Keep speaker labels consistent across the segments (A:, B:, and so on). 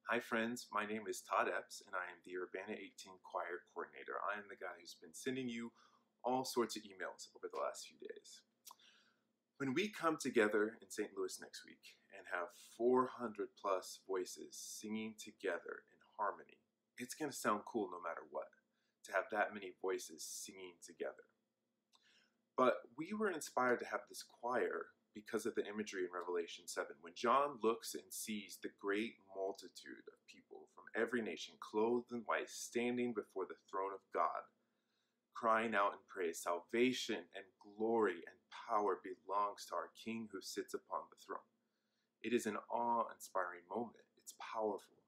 A: Hi friends, my name is Todd Epps and I am the Urbana 18 Choir Coordinator. I am the guy who's been sending you all sorts of emails over the last few days. When we come together in St. Louis next week and have 400 plus voices singing together in harmony, it's going to sound cool no matter what, to have that many voices singing together. But we were inspired to have this choir because of the imagery in Revelation 7. When John looks and sees the great multitude of people from every nation clothed in white standing before the throne of God, crying out in praise, salvation and glory and power belongs to our King who sits upon the throne. It is an awe-inspiring moment. It's powerful.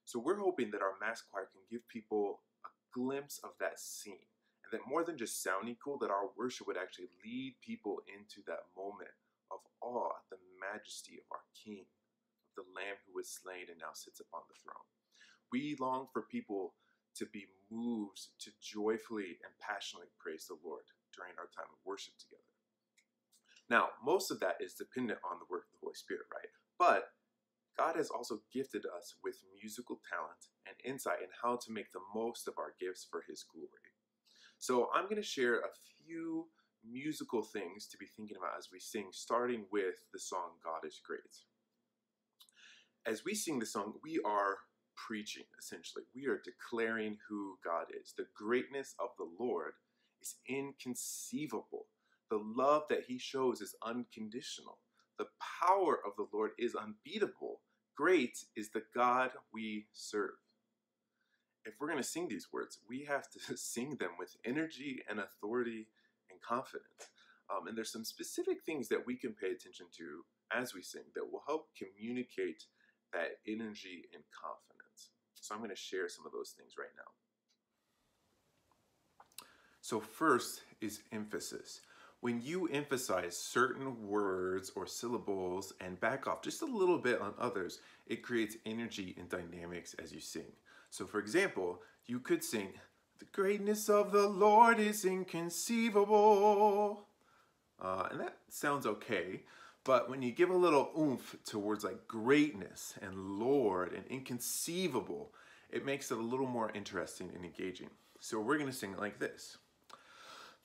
A: So we're hoping that our mass choir can give people a glimpse of that scene. And that more than just sounding cool, that our worship would actually lead people into that moment of awe at the majesty of our King, of the Lamb who was slain and now sits upon the throne. We long for people to be moved to joyfully and passionately praise the Lord during our time of worship together. Now, most of that is dependent on the work of the Holy Spirit, right? But God has also gifted us with musical talent and insight in how to make the most of our gifts for His glory. So I'm going to share a few musical things to be thinking about as we sing, starting with the song God is Great. As we sing the song, we are preaching, essentially. We are declaring who God is. The greatness of the Lord is inconceivable. The love that He shows is unconditional. The power of the Lord is unbeatable. Great is the God we serve. If we're going to sing these words, we have to sing them with energy and authority and confidence. And there's some specific things that we can pay attention to as we sing that will help communicate that energy and confidence. So I'm going to share some of those things right now. So first is emphasis. When you emphasize certain words or syllables and back off just a little bit on others, it creates energy and dynamics as you sing. So for example, you could sing, "The greatness of the Lord is inconceivable." And that sounds okay, but when you give a little oomph to words like greatness and Lord and inconceivable, it makes it a little more interesting and engaging. So we're going to sing it like this.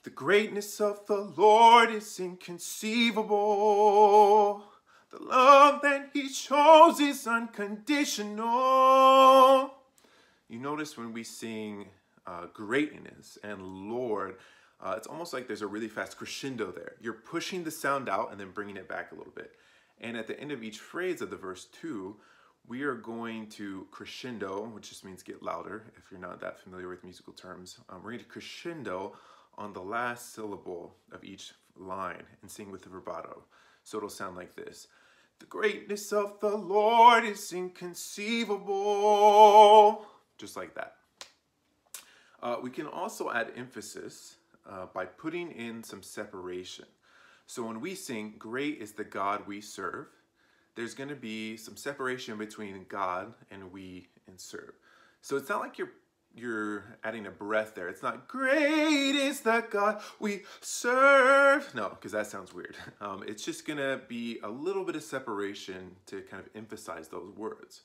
A: The greatness of the Lord is inconceivable. The love that He shows is unconditional. You notice when we sing greatness and Lord, it's almost like there's a really fast crescendo there. You're pushing the sound out and then bringing it back a little bit. And at the end of each phrase of the verse 2, we are going to crescendo, which just means get louder if you're not that familiar with musical terms. We're going to crescendo on the last syllable of each line and sing with the vibrato. So it'll sound like this. The greatness of the Lord is inconceivable. Just like that. We can also add emphasis by putting in some separation. So when we sing, "Great is the God we serve," there's going to be some separation between God and we and serve. So it's not like you're adding a breath there. It's not "Great is the God we serve." No, because that sounds weird. It's just going to be a little bit of separation to kind of emphasize those words.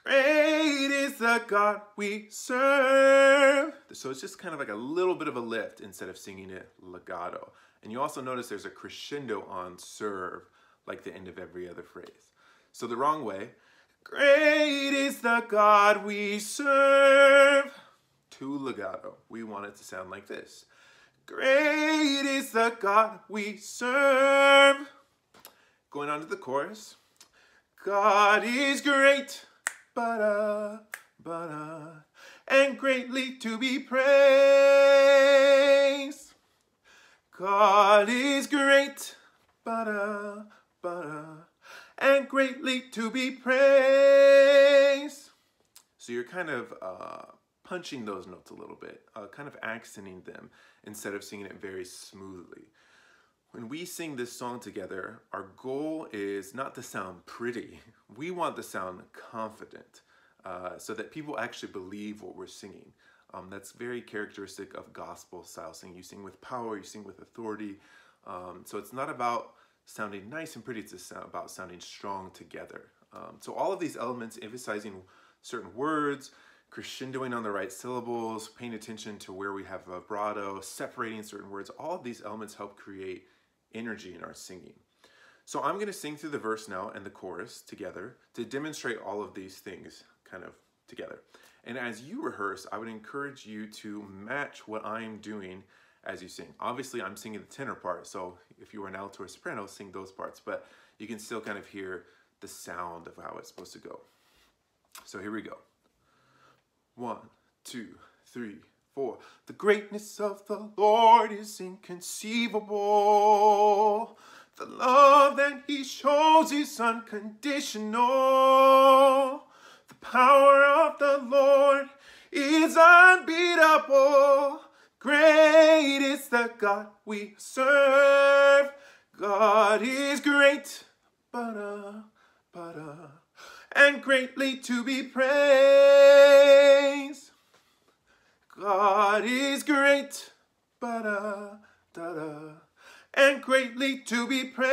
A: Great is the God we serve. So it's just kind of like a little bit of a lift instead of singing it legato. And you also notice there's a crescendo on serve, like the end of every other phrase. So the wrong way. Great is the God we serve. Too legato. We want it to sound like this. Great is the God we serve. Going on to the chorus. God is great. Ba-da, ba-da, and greatly to be praised. God is great, ba-da, ba-da, and greatly to be praised. So you're kind of punching those notes a little bit, kind of accenting them instead of singing it very smoothly. When we sing this song together, our goal is not to sound pretty. We want to sound confident so that people actually believe what we're singing. That's very characteristic of gospel style singing. You sing with power, you sing with authority. So it's not about sounding nice and pretty, it's about sounding strong together. So all of these elements, emphasizing certain words, crescendoing on the right syllables, paying attention to where we have vibrato, separating certain words, all of these elements help create energy in our singing. So I'm going to sing through the verse now and the chorus together to demonstrate all of these things kind of together. And as you rehearse, I would encourage you to match what I'm doing as you sing. Obviously, I'm singing the tenor part, so if you are an alto or soprano, sing those parts, but you can still kind of hear the sound of how it's supposed to go. So here we go. 1, 2, 3, 4. The greatness of the Lord is inconceivable. The love that he shows is unconditional. The power of the Lord is unbeatable. Great is the God we serve. God is great, and greatly to be praised. God is great, and greatly to be praised.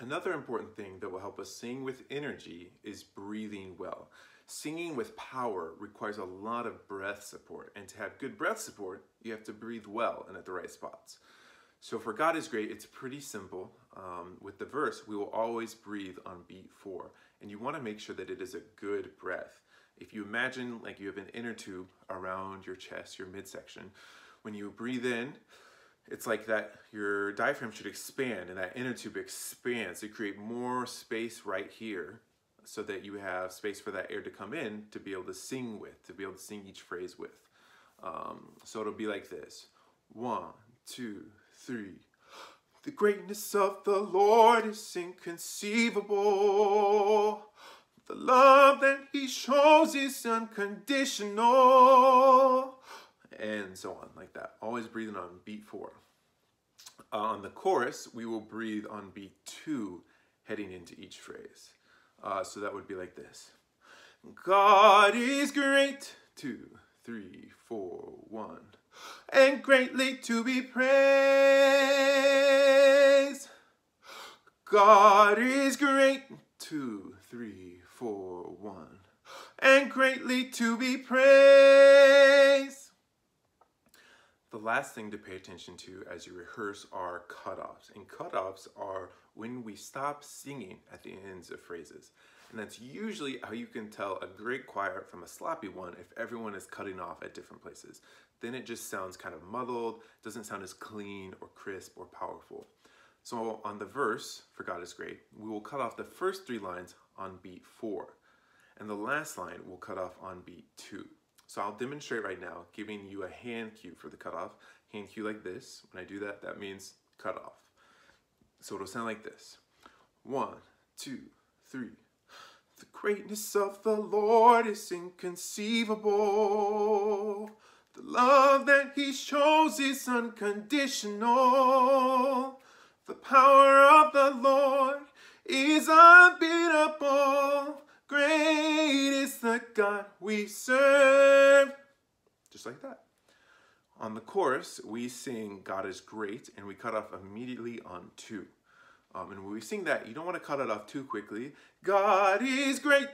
A: Another important thing that will help us sing with energy is breathing well. Singing with power requires a lot of breath support, and to have good breath support, you have to breathe well and at the right spots. So for God is great, it's pretty simple. With the verse, we will always breathe on beat 4, and you want to make sure that it is a good breath. If you imagine like you have an inner tube around your chest, your midsection, when you breathe in, it's like that your diaphragm should expand and that inner tube expands to create more space right here so that you have space for that air to come in to be able to sing with, to be able to sing each phrase with. So it'll be like this. 1, 2, 3. The greatness of the Lord is inconceivable. The love that he shows is unconditional. And so on, like that. Always breathing on beat 4. On the chorus, we will breathe on beat 2, heading into each phrase. So that would be like this. God is great. 2, 3, 4, 1. And greatly to be praised. God is great. 2, 3, 4, 1. And greatly to be praised. The last thing to pay attention to as you rehearse are cutoffs. And cutoffs are when we stop singing at the ends of phrases. And that's usually how you can tell a great choir from a sloppy one if everyone is cutting off at different places. Then it just sounds kind of muddled, doesn't sound as clean or crisp or powerful. So on the verse, for God is great, we will cut off the first 3 lines on beat 4. And the last line we'll cut off on beat 2. So I'll demonstrate right now, giving you a hand cue for the cutoff. Hand cue like this. When I do that, that means cut off. So it'll sound like this. 1, 2, 3. The greatness of the Lord is inconceivable. The love that he shows is unconditional. The power of the Lord is unbeatable. Great is the God we serve. Just like that. On the chorus, we sing God is great, and we cut off immediately on 2. And when we sing that, you don't want to cut it off too quickly. God is great,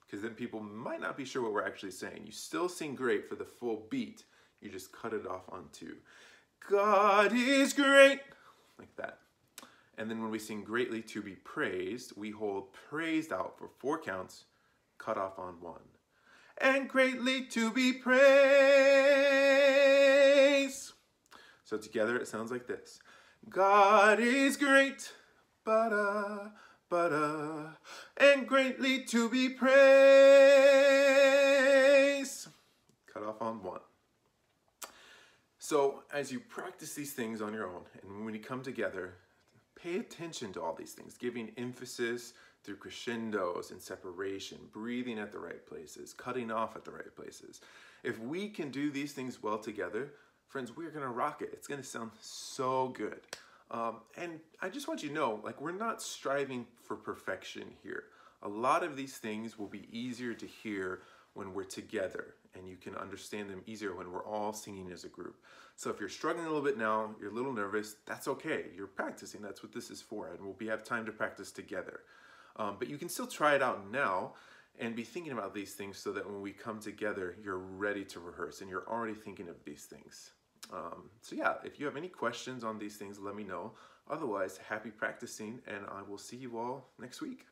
A: because then people might not be sure what we're actually saying. You still sing great for the full beat. You just cut it off on 2. God is great, like that. And then when we sing greatly to be praised, we hold praised out for 4 counts, cut off on 1. And greatly to be praised. So together it sounds like this. God is great, and greatly to be praised. Cut off on 1. So as you practice these things on your own, and when you come together, pay attention to all these things, giving emphasis through crescendos and separation, breathing at the right places, cutting off at the right places. If we can do these things well together, friends, we're going to rock it. It's going to sound so good. And I just want you to know, like, we're not striving for perfection here. A lot of these things will be easier to hear when we're together, and you can understand them easier when we're all singing as a group. So if you're struggling a little bit now, you're a little nervous, that's okay. You're practicing, that's what this is for, and we'll have time to practice together. But you can still try it out now and be thinking about these things so that when we come together, you're ready to rehearse and you're already thinking of these things. So yeah, if you have any questions on these things, let me know. Otherwise, happy practicing, and I will see you all next week.